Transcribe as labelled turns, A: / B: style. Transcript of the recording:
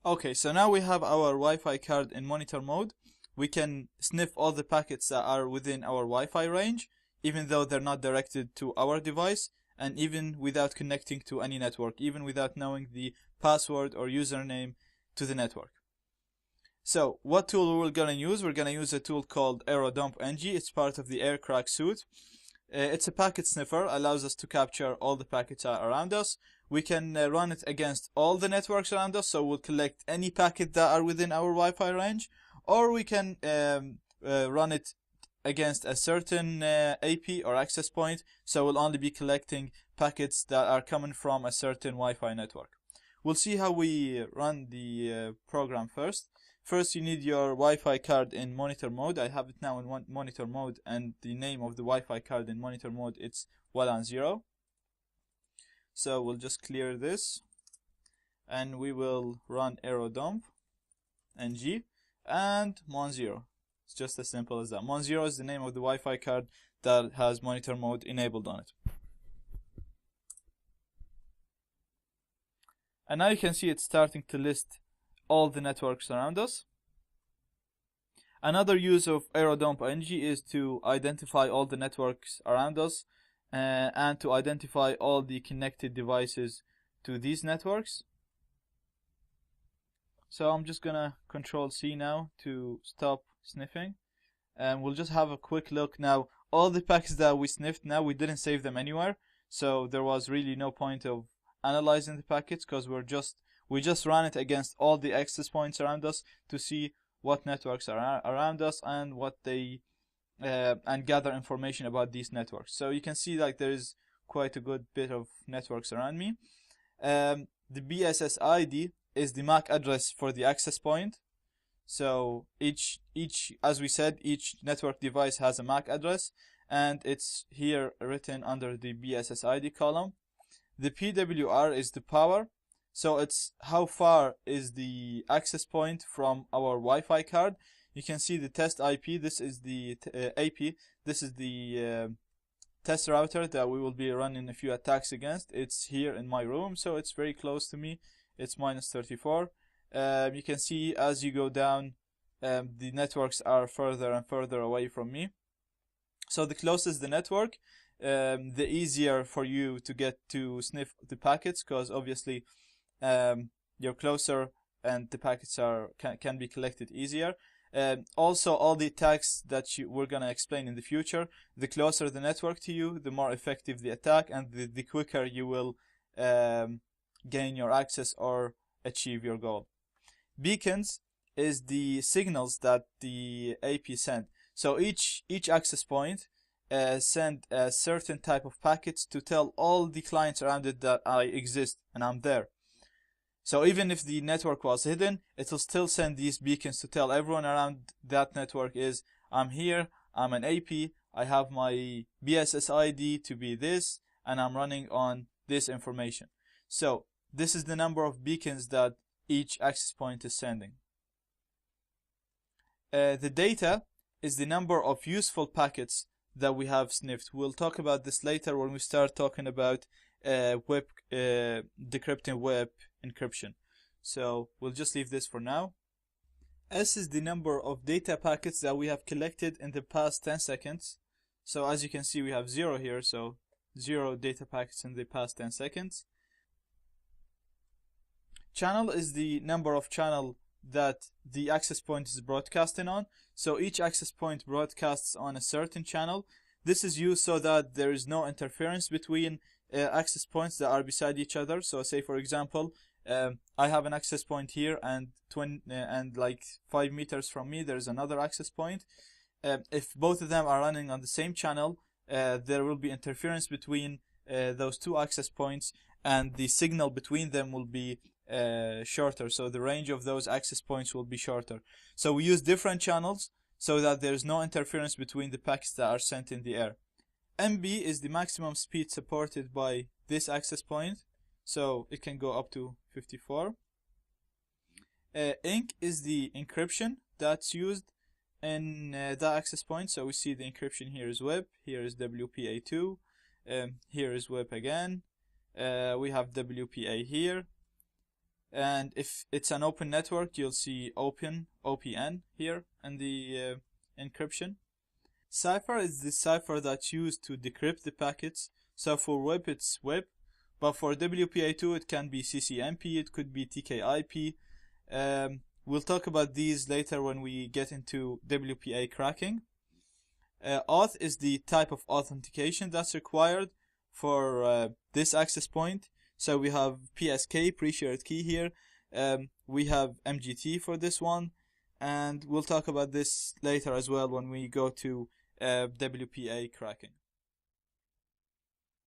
A: Okay, so now we have our Wi-Fi card in monitor mode. We can sniff all the packets that are within our Wi-Fi range, even though they're not directed to our device, and even without connecting to any network, even without knowing the password or username to the network. So, what tool we're gonna use? We're gonna use a tool called AeroDump-ng. It's part of the AirCrack suite. It's a packet sniffer, allows us to capture all the packets around us. We can run it against all the networks around us, so we'll collect any packet that are within our Wi-Fi range, or we can run it against a certain AP or access point, so we'll only be collecting packets that are coming from a certain Wi-Fi network. We'll see how we run the program first. First, you need your Wi-Fi card in monitor mode. I have it now in monitor mode, and the name of the Wi-Fi card in monitor mode, it's WLAN 0. So we'll just clear this, and we will run AeroDump-ng and mon0. It's just as simple as that. Mon0 is the name of the Wi-Fi card that has monitor mode enabled on it. And now you can see it's starting to list all the networks around us. Another use of AeroDump-ng is to identify all the networks around us and to identify all the connected devices to these networks. So I'm just gonna Control C now to stop sniffing, and we'll just have a quick look now. All the packets that we sniffed now, we didn't save them anywhere, so there was really no point of analyzing the packets, because we just ran it against all the access points around us to see what networks are around us and what they and gather information about these networks. So you can see like there is quite a good bit of networks around me. The BSS ID is the MAC address for the access point. So each as we said, each network device has a MAC address, and it's here written under the BSS ID column. The PWR is the power. So it's how far is the access point from our Wi-Fi card. You can see the test IP. This is the AP. This is the test router that we will be running a few attacks against. It's here in my room, so it's very close to me. It's -34. You can see as you go down, the networks are further and further away from me. So the closest the network, the easier for you to get to sniff the packets, because obviously you're closer and the packets can be collected easier. Also, all the attacks that we're going to explain in the future, the closer the network to you, the more effective the attack, and the quicker you will gain your access or achieve your goal. Beacons is the signals that the AP send. So each access point send a certain type of packets to tell all the clients around it that I exist and I'm there. So even if the network was hidden, it will still send these beacons to tell everyone around that network is, I'm here, I'm an AP, I have my BSS ID to be this, and I'm running on this information. So this is the number of beacons that each access point is sending. The data is the number of useful packets that we have sniffed. We'll talk about this later when we start talking about decrypting web encryption. So we'll just leave this for now. S is the number of data packets that we have collected in the past 10 seconds. So as you can see, we have 0 here, so 0 data packets in the past 10 seconds. Channel is the number of channel that the access point is broadcasting on. So each access point broadcasts on a certain channel. This is used so that there is no interference between access points that are beside each other. So say for example, I have an access point here, and like 5 meters from me there's another access point. If both of them are running on the same channel, there will be interference between those two access points, and the signal between them will be shorter. So the range of those access points will be shorter. So we use different channels so that there is no interference between the packets that are sent in the air. MB is the maximum speed supported by this access point, so it can go up to 54. Inc is the encryption that's used in that access point. So we see the encryption here is WIP, here is WPA2, here is WIP again, we have WPA here, And if it's an open network, you'll see OPN here in the encryption. Cipher is the cipher that's used to decrypt the packets. So for WIP, it's WIP. But for WPA2, it can be CCMP, it could be TKIP. We'll talk about these later when we get into WPA cracking. Auth is the type of authentication that's required for this access point. So we have PSK, pre-shared key here. We have MGT for this one. And we'll talk about this later as well when we go to WPA cracking.